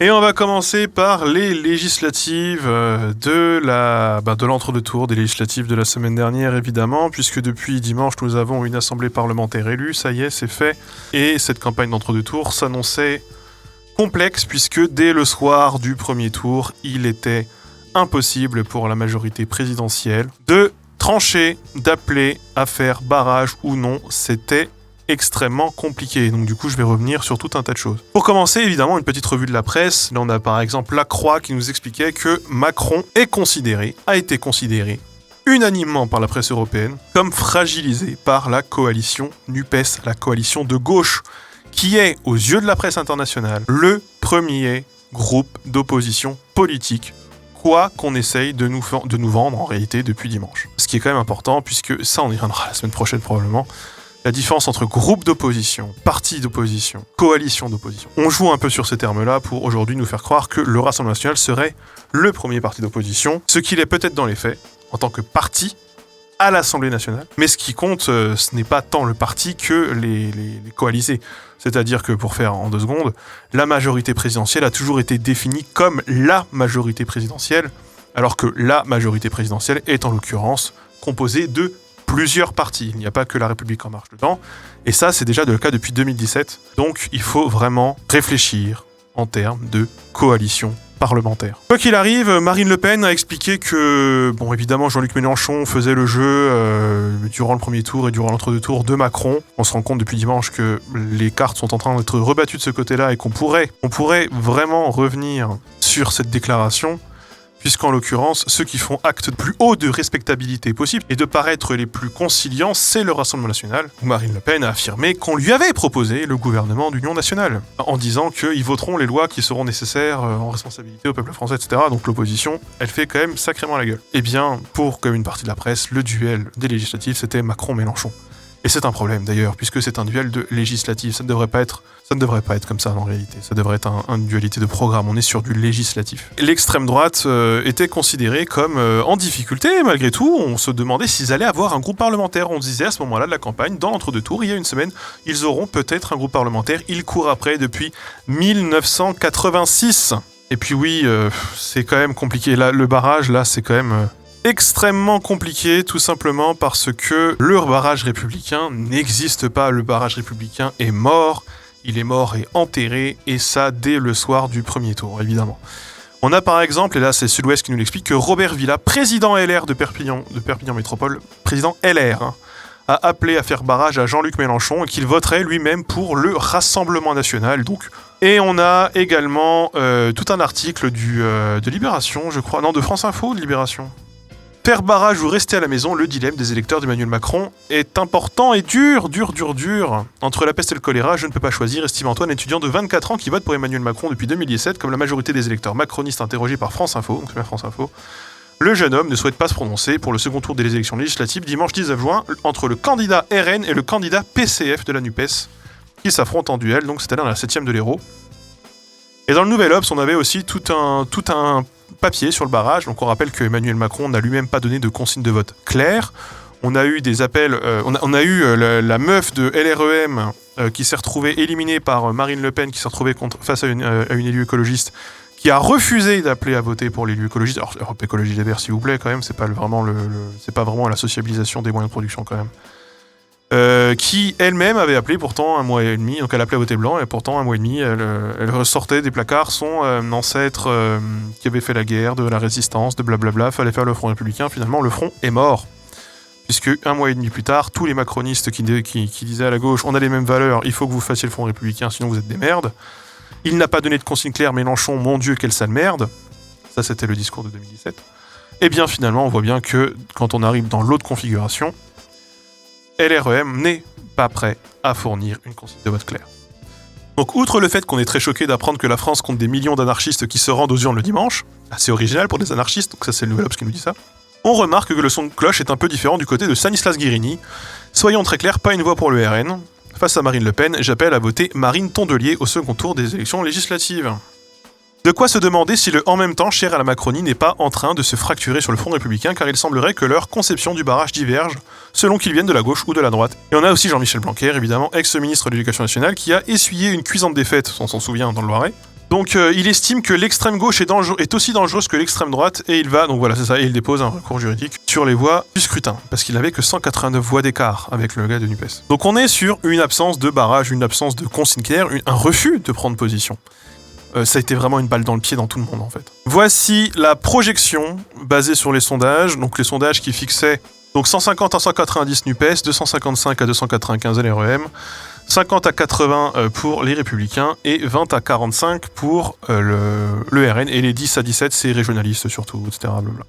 Et on va commencer par les législatives de l'entre-deux-tours des législatives de la semaine dernière, évidemment, puisque depuis dimanche, nous avons une assemblée parlementaire élue, ça y est, c'est fait. Et cette campagne d'entre-deux-tours s'annonçait complexe, puisque dès le soir du premier tour, il était impossible pour la majorité présidentielle de trancher, d'appeler à faire barrage ou non. C'était extrêmement compliqué. Donc du coup, je vais revenir sur tout un tas de choses. Pour commencer, évidemment, une petite revue de la presse. Là, on a par exemple La Croix qui nous expliquait que Macron a été considéré unanimement par la presse européenne comme fragilisé par la coalition NUPES, la coalition de gauche, qui est, aux yeux de la presse internationale, le premier groupe d'opposition politique, quoi qu'on essaye de nous vendre en réalité depuis dimanche. Ce qui est quand même important, puisque ça, on y reviendra la semaine prochaine probablement. La différence entre groupe d'opposition, parti d'opposition, coalition d'opposition. On joue un peu sur ces termes-là pour aujourd'hui nous faire croire que le Rassemblement national serait le premier parti d'opposition, ce qu'il est peut-être dans les faits, en tant que parti à l'Assemblée nationale. Mais ce qui compte, ce n'est pas tant le parti que les coalisés. C'est-à-dire que, pour faire en 2 secondes, la majorité présidentielle a toujours été définie comme la majorité présidentielle, alors que la majorité présidentielle est en l'occurrence composée de plusieurs partis. Il n'y a pas que La République En Marche dedans. Et ça, c'est déjà le cas depuis 2017. Donc, il faut vraiment réfléchir en termes de coalition parlementaire. Quoi qu'il arrive, Marine Le Pen a expliqué que, bon, évidemment, Jean-Luc Mélenchon faisait le jeu durant le premier tour et durant l'entre-deux tours de Macron. On se rend compte depuis dimanche que les cartes sont en train d'être rebattues de ce côté-là et qu'on pourrait vraiment revenir sur cette déclaration, puisqu'en l'occurrence, ceux qui font acte de plus haut de respectabilité possible et de paraître les plus conciliants, c'est le Rassemblement national, où Marine Le Pen a affirmé qu'on lui avait proposé le gouvernement d'union nationale, en disant qu'ils voteront les lois qui seront nécessaires en responsabilité au peuple français, etc. Donc l'opposition, elle fait quand même sacrément la gueule. Eh bien, pour comme une partie de la presse, le duel des législatives, c'était Macron-Mélenchon. Et c'est un problème d'ailleurs, puisque c'est un duel de législative. Ça ne devrait pas être comme ça en réalité. Ça devrait être une dualité de programme. On est sur du législatif. L'extrême droite était considérée comme en difficulté malgré tout. On se demandait s'ils allaient avoir un groupe parlementaire. On disait à ce moment-là de la campagne, dans l'entre-deux tours, il y a une semaine, ils auront peut-être un groupe parlementaire. Ils courent après depuis 1986. Et puis oui, c'est quand même compliqué. Là, le barrage, là, c'est quand même extrêmement compliqué, tout simplement parce que le barrage républicain n'existe pas. Le barrage républicain est mort, il est mort et enterré, et ça dès le soir du premier tour, évidemment. On a par exemple, et là c'est Sud-Ouest qui nous l'explique, que Robert Villa, président LR de Perpignan Métropole, président LR, a appelé à faire barrage à Jean-Luc Mélenchon et qu'il voterait lui-même pour le Rassemblement national. Donc. Et on a également tout un article de Libération, je crois, non, de France Info, de Libération. Faire barrage ou rester à la maison, le dilemme des électeurs d'Emmanuel Macron est important et dur. Entre la peste et le choléra, je ne peux pas choisir, estime Antoine, étudiant de 24 ans qui vote pour Emmanuel Macron depuis 2017, comme la majorité des électeurs macronistes interrogés par France Info, donc c'est bien France Info. Le jeune homme ne souhaite pas se prononcer pour le second tour des élections législatives dimanche 19 juin entre le candidat RN et le candidat PCF de la NUPES, qui s'affrontent en duel, donc c'est-à-dire dans la 7ème de l'Hérault. Et dans le Nouvel Obs, on avait aussi tout un papier sur le barrage. Donc on rappelle que Emmanuel Macron n'a lui-même pas donné de consigne de vote claire. On a eu des appels, on a eu la meuf de LREM qui s'est retrouvée éliminée par Marine Le Pen, qui s'est retrouvée face à une élue écologiste, qui a refusé d'appeler à voter pour l'élu écologiste. Alors Europe Écologie Les Verts, s'il vous plaît, quand même, c'est pas vraiment la sociabilisation des moyens de production quand même. Qui elle-même avait appelé pourtant 1 mois et demi, donc elle appelait à voter blanc, et pourtant 1 mois et demi, elle ressortait des placards son ancêtre qui avait fait la guerre, de la résistance, de blablabla, fallait faire le Front républicain. Finalement, le Front est mort, puisque 1 mois et demi plus tard, tous les macronistes qui disaient à la gauche, on a les mêmes valeurs, il faut que vous fassiez le Front républicain, sinon vous êtes des merdes. Il n'a pas donné de consigne claire, Mélenchon, mon Dieu, quelle sale merde. Ça, c'était le discours de 2017. Et bien finalement, on voit bien que quand on arrive dans l'autre configuration, LREM n'est pas prêt à fournir une consigne de vote claire. Donc, outre le fait qu'on est très choqué d'apprendre que la France compte des millions d'anarchistes qui se rendent aux urnes le dimanche, assez original pour des anarchistes, donc ça c'est le Nouvel Obs qui nous dit ça, on remarque que le son de cloche est un peu différent du côté de Stanislas Guérini. Soyons très clairs, pas une voix pour le RN. Face à Marine Le Pen, j'appelle à voter Marine Tondelier au second tour des élections législatives. De quoi se demander si le « en même temps » cher à la Macronie n'est pas en train de se fracturer sur le front républicain, car il semblerait que leur conception du barrage diverge selon qu'ils viennent de la gauche ou de la droite. Et on a aussi Jean-Michel Blanquer, évidemment, ex-ministre de l'Éducation nationale, qui a essuyé une cuisante défaite, on s'en souvient, dans le Loiret, Donc il estime que l'extrême gauche est aussi dangereuse que l'extrême droite, et il va, donc voilà, c'est ça, et il dépose un recours juridique sur les voix du scrutin, parce qu'il n'avait que 189 voix d'écart avec le gars de NUPES. Donc on est sur une absence de barrage, une absence de consigne claire, un refus de prendre position. Ça a été vraiment une balle dans le pied dans tout le monde en fait. Voici la projection basée sur les sondages, donc les sondages qui fixaient donc 150 à 190 NUPES, 255 à 295 LREM, 50 à 80 pour les Républicains et 20 à 45 pour le RN, et les 10 à 17 c'est régionaliste surtout, etc. Blablabla.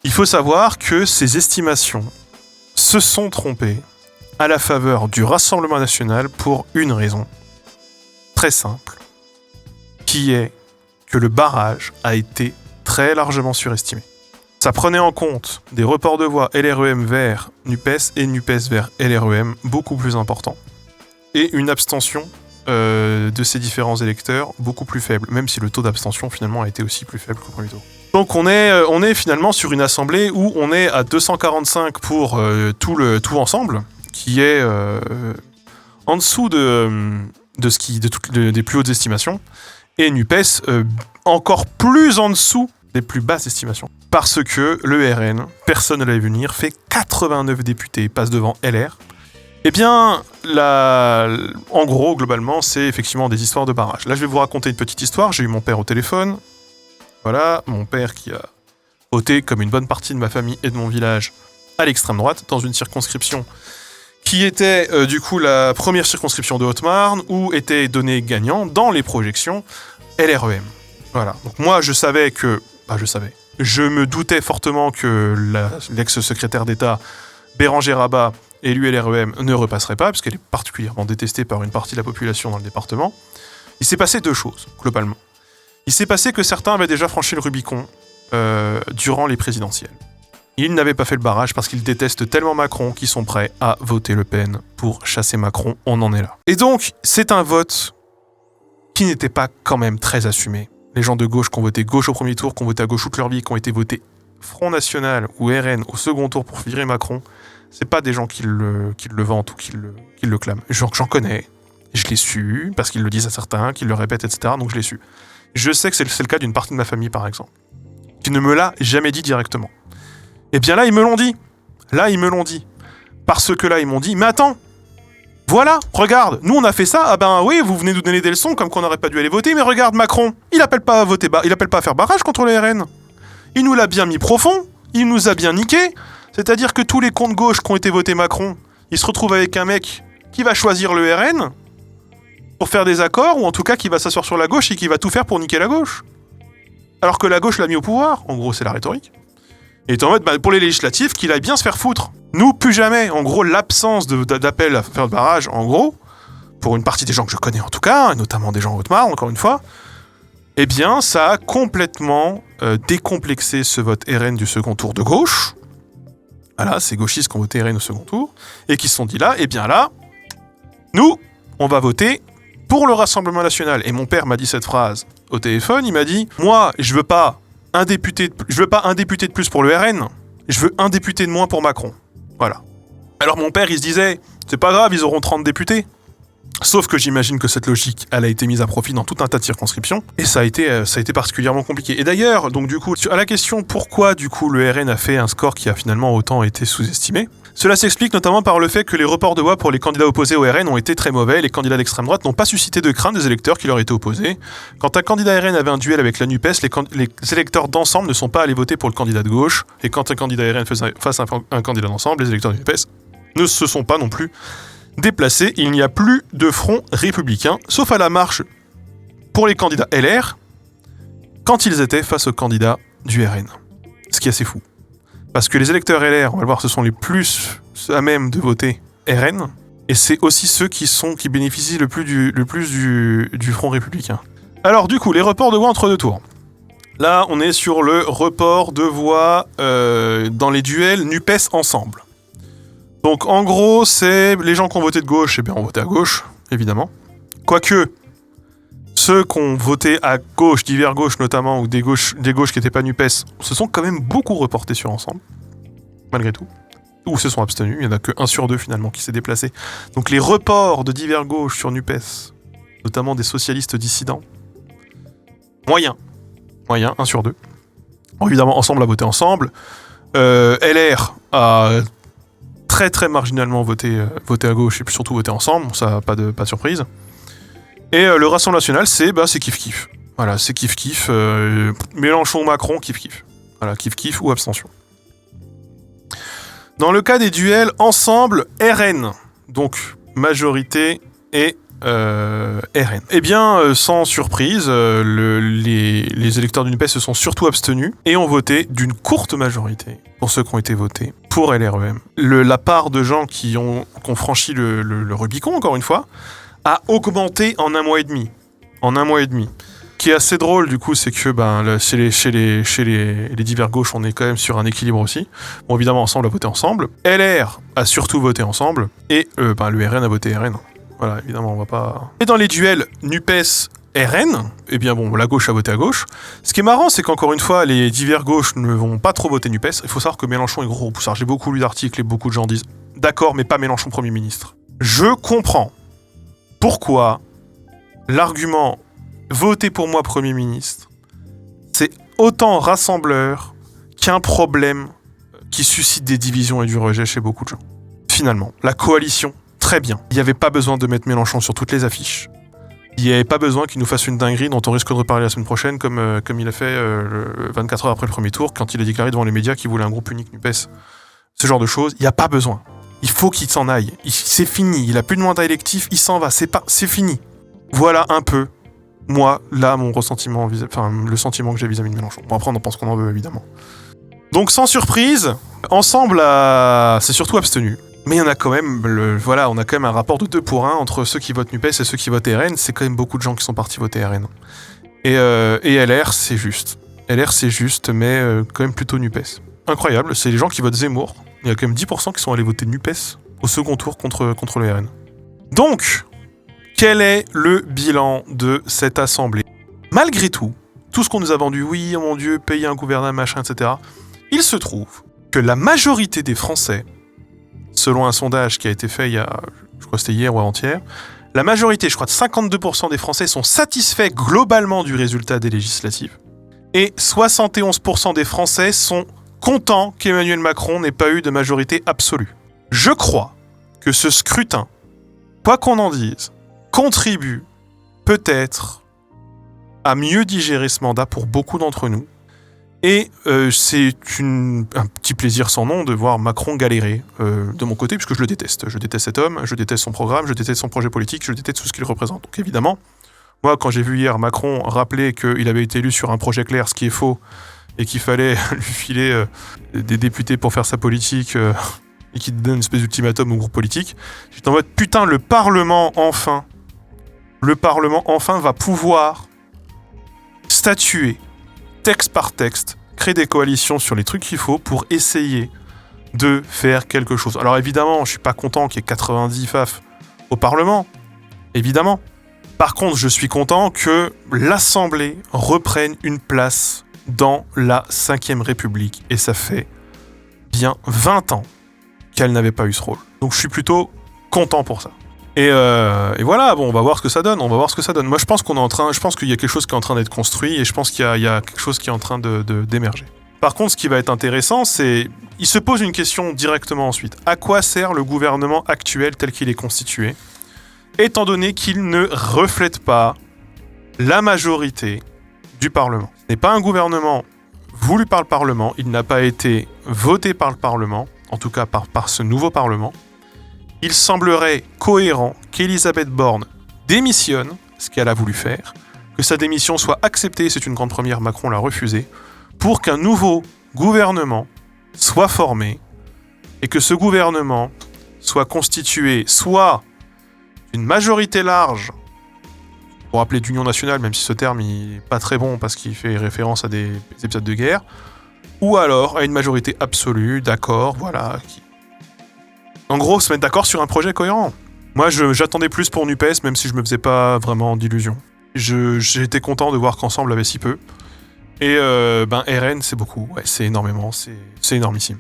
Il faut savoir que ces estimations se sont trompées à la faveur du Rassemblement national pour une raison très simple, qui est que le barrage a été très largement surestimé. Ça prenait en compte des reports de voix LREM vers NUPES et NUPES vers LREM beaucoup plus importants, et une abstention de ces différents électeurs beaucoup plus faible, même si le taux d'abstention finalement a été aussi plus faible qu'au premier tour. Donc on est finalement sur une assemblée où on est à 245 pour tout ensemble, qui est en dessous des plus hautes estimations, et NUPES encore plus en dessous des plus basses estimations. Parce que le RN, personne ne l'avait vu venir, fait 89 députés, passe devant LR. Eh bien, en gros, globalement, c'est effectivement des histoires de barrage. Là, je vais vous raconter une petite histoire. J'ai eu mon père au téléphone. Voilà, mon père qui a voté, comme une bonne partie de ma famille et de mon village, à l'extrême droite, dans une circonscription qui était du coup la première circonscription de Haute-Marne, où était donné gagnant dans les projections LREM. Voilà, donc moi je me doutais fortement que l'ex-secrétaire d'État Bérangère Abba, élue LREM, ne repasserait pas, parce qu'elle est particulièrement détestée par une partie de la population dans le département. Il s'est passé deux choses, globalement. Il s'est passé que certains avaient déjà franchi le Rubicon durant les présidentielles. Ils n'avaient pas fait le barrage parce qu'ils détestent tellement Macron qu'ils sont prêts à voter Le Pen pour chasser Macron, on en est là. Et donc, c'est un vote qui n'était pas quand même très assumé. Les gens de gauche qui ont voté gauche au premier tour, qui ont voté à gauche toute leur vie, qui ont été votés Front National ou RN au second tour pour virer Macron, c'est pas des gens qui le vantent ou qui le clament. J'en connais, je l'ai su, parce qu'ils le disent à certains, qu'ils le répètent, etc., donc je l'ai su. Je sais que c'est le cas d'une partie de ma famille, par exemple, qui ne me l'a jamais dit directement. Eh bien là, ils me l'ont dit. Parce que là, ils m'ont dit, mais attends, voilà, regarde, nous on a fait ça, ah ben oui, vous venez nous donner des leçons comme qu'on n'aurait pas dû aller voter, mais regarde Macron, il appelle pas à voter, il appelle pas à faire barrage contre le RN. Il nous l'a bien mis profond, il nous a bien niqué, c'est-à-dire que tous les comptes gauche qui ont été votés Macron, ils se retrouvent avec un mec qui va choisir le RN pour faire des accords, ou en tout cas qui va s'asseoir sur la gauche et qui va tout faire pour niquer la gauche. Alors que la gauche l'a mis au pouvoir, en gros c'est la rhétorique. Et en mode, pour les législatives, qu'il aille bien se faire foutre. Nous, plus jamais. En gros, l'absence d'appel à faire le barrage, en gros, pour une partie des gens que je connais en tout cas, notamment des gens en Haute-Marne, encore une fois, eh bien, ça a complètement décomplexé ce vote RN du second tour de gauche. Voilà, ces gauchistes qui ont voté RN au second tour, et qui se sont dit là, eh bien là, nous, on va voter pour le Rassemblement national. Et mon père m'a dit cette phrase au téléphone, il m'a dit, moi, je veux pas un député de plus pour le RN, je veux un député de moins pour Macron. Voilà. Alors mon père, il se disait, c'est pas grave, ils auront 30 députés. Sauf que j'imagine que cette logique, elle a été mise à profit dans tout un tas de circonscriptions, et ça a été particulièrement compliqué. Et d'ailleurs, donc du coup, à la question pourquoi du coup le RN a fait un score qui a finalement autant été sous-estimé, cela s'explique notamment par le fait que les reports de voix pour les candidats opposés au RN ont été très mauvais, les candidats d'extrême droite n'ont pas suscité de crainte des électeurs qui leur étaient opposés. Quand un candidat RN avait un duel avec la NUPES, les électeurs d'ensemble ne sont pas allés voter pour le candidat de gauche, et quand un candidat RN face à un candidat d'ensemble, les électeurs de NUPES ne se sont pas non plus déplacés. Il n'y a plus de front républicain, sauf à la marche pour les candidats LR, quand ils étaient face aux candidats du RN. Ce qui est assez fou. Parce que les électeurs LR, on va le voir, ce sont les plus à même de voter RN, et c'est aussi ceux qui bénéficient le plus du front républicain. Alors du coup, les reports de voix entre deux tours. Là, on est sur le report de voix dans les duels NUPES ensemble. Donc en gros, c'est les gens qui ont voté de gauche, eh bien ont voté à gauche, évidemment. Quoique, ceux qui ont voté à gauche, divers gauche notamment, ou des gauches qui n'étaient pas NUPES, se sont quand même beaucoup reportés sur ensemble, malgré tout. Ou se sont abstenus, il n'y en a que 1 sur 2 finalement qui s'est déplacé. Donc les reports de divers gauche sur NUPES, notamment des socialistes dissidents, Moyen, 1 sur 2. Bon, évidemment, Ensemble a voté ensemble. LR a très très marginalement voté à gauche et puis surtout voté ensemble, ça pas de surprise. Et le Rassemblement national, c'est kiff-kiff. Voilà, c'est kiff-kiff. Mélenchon-Macron, kiff-kiff. Voilà, kiff-kiff ou abstention. Dans le cas des duels Ensemble, RN, donc majorité et RN. Eh bien, sans surprise, les électeurs du NUPES se sont surtout abstenus et ont voté d'une courte majorité, pour ceux qui ont été votés, pour LREM. La part de gens qui ont franchi le Rubicon, encore une fois, a augmenté en un mois et demi. Ce qui est assez drôle, du coup, c'est que chez les divers gauches, on est quand même sur un équilibre aussi. Bon, évidemment, Ensemble a voté ensemble. LR a surtout voté ensemble. Et le RN a voté RN. Voilà, évidemment, on va pas... Et dans les duels NUPES-RN, eh bien bon, la gauche a voté à gauche. Ce qui est marrant, c'est qu'encore une fois, les divers gauches ne vont pas trop voter NUPES. Il faut savoir que Mélenchon est gros repoussard. J'ai beaucoup lu d'articles et beaucoup de gens disent « D'accord, mais pas Mélenchon Premier ministre ». Je comprends pourquoi l'argument « Votez pour moi Premier ministre », c'est autant rassembleur qu'un problème qui suscite des divisions et du rejet chez beaucoup de gens. Finalement, la coalition, très bien. Il n'y avait pas besoin de mettre Mélenchon sur toutes les affiches. Il n'y avait pas besoin qu'il nous fasse une dinguerie dont on risque de reparler la semaine prochaine, comme il a fait 24 heures après le premier tour, quand il a déclaré devant les médias qu'il voulait un groupe unique NUPES. Ce genre de choses, il n'y a pas besoin. Il faut qu'il s'en aille. C'est fini. Il n'a plus de mandat électif, il s'en va. C'est fini. Voilà un peu, moi, là, mon ressentiment, le sentiment que j'ai vis-à-vis de Mélenchon. Bon, après, on en pense qu'on en veut, évidemment. Donc, sans surprise, Ensemble s'est surtout abstenu. Mais on a quand même un rapport de 2 pour 1 entre ceux qui votent NUPES et ceux qui votent RN. C'est quand même beaucoup de gens qui sont partis voter RN. Et LR, c'est juste. Mais quand même plutôt NUPES. Incroyable, c'est les gens qui votent Zemmour. Il y a quand même 10% qui sont allés voter NUPES au second tour contre le RN. Donc, quel est le bilan de cette assemblée ? Malgré tout ce qu'on nous a vendu, oui, oh mon Dieu, payer un gouvernement, machin, etc., il se trouve que la majorité des Français, selon un sondage qui a été fait je crois que c'était hier ou avant-hier, la majorité, je crois de 52% des Français sont satisfaits globalement du résultat des législatives. Et 71% des Français sont contents qu'Emmanuel Macron n'ait pas eu de majorité absolue. Je crois que ce scrutin, quoi qu'on en dise, contribue peut-être à mieux digérer ce mandat pour beaucoup d'entre nous. Et c'est un petit plaisir sans nom de voir Macron galérer de mon côté, puisque je le déteste. Je déteste cet homme, je déteste son programme, je déteste son projet politique, je déteste tout ce qu'il représente. Donc évidemment, moi, quand j'ai vu hier Macron rappeler qu'il avait été élu sur un projet clair, ce qui est faux, et qu'il fallait lui filer des députés pour faire sa politique, et qu'il donne une espèce d'ultimatum au groupe politique, j'étais en mode, putain, le Parlement, enfin, va pouvoir statuer texte par texte, créer des coalitions sur les trucs qu'il faut pour essayer de faire quelque chose. Alors évidemment, je suis pas content qu'il y ait 90 FAF au Parlement, évidemment. Par contre, je suis content que l'Assemblée reprenne une place dans la 5ème République. Et ça fait bien 20 ans qu'elle n'avait pas eu ce rôle. Donc je suis plutôt content pour ça. Et voilà, bon, on va voir ce que ça donne. Moi, je pense qu'il y a quelque chose qui est en train d'être construit et je pense qu'il y a quelque chose qui est en train d'émerger. Par contre, ce qui va être intéressant, c'est... Il se pose une question directement ensuite. À quoi sert le gouvernement actuel tel qu'il est constitué, étant donné qu'il ne reflète pas la majorité du Parlement ? Ce n'est pas un gouvernement voulu par le Parlement, il n'a pas été voté par le Parlement, en tout cas par ce nouveau Parlement. Il semblerait cohérent qu'Elisabeth Borne démissionne, ce qu'elle a voulu faire, que sa démission soit acceptée, c'est une grande première, Macron l'a refusé, pour qu'un nouveau gouvernement soit formé et que ce gouvernement soit constitué soit d'une majorité large, pour appeler d'union nationale, même si ce terme n'est pas très bon parce qu'il fait référence à des épisodes de guerre, ou alors à une majorité absolue, d'accord, voilà, en gros, se mettre d'accord sur un projet cohérent. Moi, j'attendais plus pour NUPES, même si je me faisais pas vraiment d'illusions. J'ai été content de voir qu'Ensemble avait si peu. Et RN, c'est beaucoup. Ouais, c'est énormément. C'est énormissime.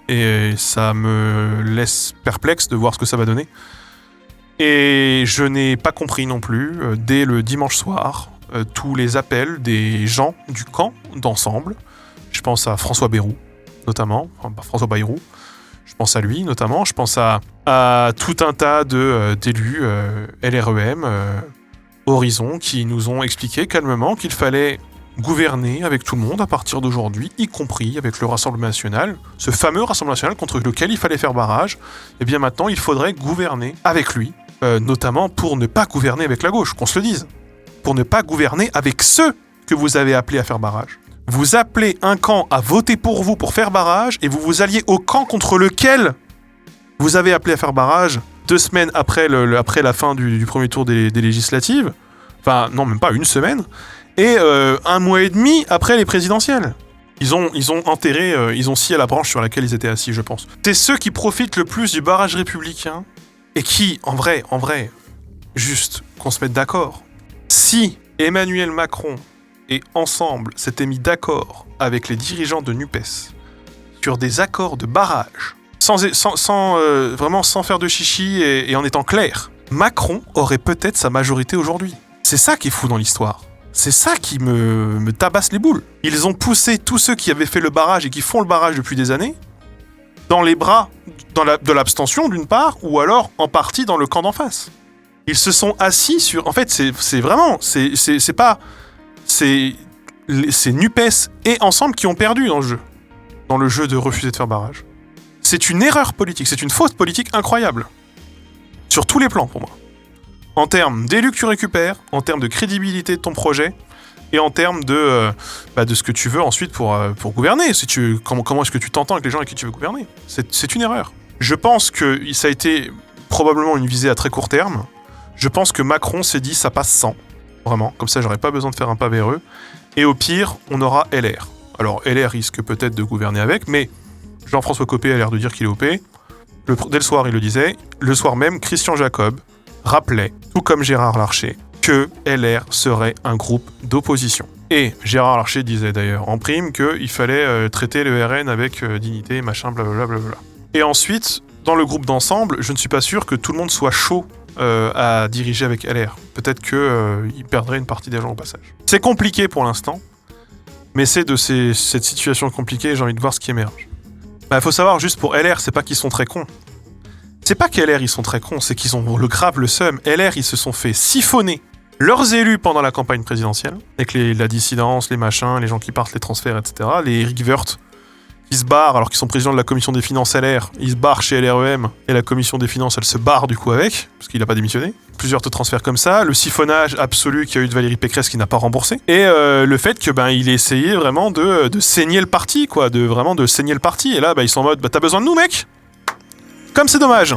Et ça me laisse perplexe de voir ce que ça va donner. Et je n'ai pas compris non plus, dès le dimanche soir, tous les appels des gens du camp d'ensemble. Je pense à François Bayrou, notamment, François Bayrou. Je pense à lui, notamment. Je pense à tout un tas d'élus LREM, Horizon, qui nous ont expliqué calmement qu'il fallait gouverner avec tout le monde à partir d'aujourd'hui, y compris avec le Rassemblement National, ce fameux Rassemblement National contre lequel il fallait faire barrage. Et bien maintenant, il faudrait gouverner avec lui, notamment pour ne pas gouverner avec la gauche, qu'on se le dise. Pour ne pas gouverner avec ceux que vous avez appelés à faire barrage. Vous appelez un camp à voter pour vous pour faire barrage, et vous vous alliez au camp contre lequel vous avez appelé à faire barrage 2 semaines après la fin du premier tour des législatives. Enfin, non, même pas une semaine. Et 1 mois et demi après les présidentielles. Ils ont enterré, ils ont scié la branche sur laquelle ils étaient assis, je pense. C'est ceux qui profitent le plus du barrage républicain et qui, en vrai, juste qu'on se mette d'accord. Si Emmanuel Macron et Ensemble s'étaient mis d'accord avec les dirigeants de NUPES sur des accords de barrage, vraiment sans faire de chichi et en étant clair, Macron aurait peut-être sa majorité aujourd'hui. C'est ça qui est fou dans l'histoire. C'est ça qui me tabasse les boules. Ils ont poussé tous ceux qui avaient fait le barrage et qui font le barrage depuis des années dans les bras de l'abstention d'une part, ou alors en partie dans le camp d'en face. Ils se sont assis sur... En fait, c'est vraiment... C'est pas... C'est NUPES et Ensemble qui ont perdu dans le jeu de refuser de faire barrage. C'est une erreur politique, c'est une faute politique incroyable. Sur tous les plans, pour moi. En termes d'élus que tu récupères, en termes de crédibilité de ton projet, et en termes de ce que tu veux ensuite pour gouverner. Comment est-ce que tu t'entends avec les gens avec qui tu veux gouverner ? C'est une erreur. Je pense que ça a été probablement une visée à très court terme. Je pense que Macron s'est dit ça passe sans. Vraiment, comme ça j'aurais pas besoin de faire un pas vers eux. Et au pire, on aura LR. Alors LR risque peut-être de gouverner avec, mais Jean-François Copé a l'air de dire qu'il est OP. Dès le soir, il le disait. Le soir même, Christian Jacob rappelait, tout comme Gérard Larcher, que LR serait un groupe d'opposition. Et Gérard Larcher disait d'ailleurs en prime qu'il fallait traiter le RN avec dignité, machin, blablabla. Et ensuite, dans le groupe d'ensemble, je ne suis pas sûr que tout le monde soit chaud à diriger avec LR. Peut-être qu'il perdrait une partie des gens au passage. C'est compliqué pour l'instant, mais c'est de cette situation compliquée, j'ai envie de voir ce qui émerge. Faut savoir, juste pour LR, c'est pas qu'ils sont très cons. C'est pas qu'LR ils sont très cons, c'est qu'ils ont le seum. LR ils se sont fait siphonner leurs élus pendant la campagne présidentielle, avec la dissidence, les machins, les gens qui partent, les transferts, etc. Les Eric Woerth qui se barrent alors qu'ils sont présidents de la commission des finances LR, ils se barrent chez LREM, et la commission des finances elle se barre du coup avec, parce qu'il a pas démissionné. Plusieurs de transferts comme ça, le siphonnage absolu qu'il y a eu de Valérie Pécresse qui n'a pas remboursé, et le fait que il ait essayé vraiment de saigner le parti, quoi, de saigner le parti, et là ils sont en mode t'as besoin de nous mec ? Comme c'est dommage.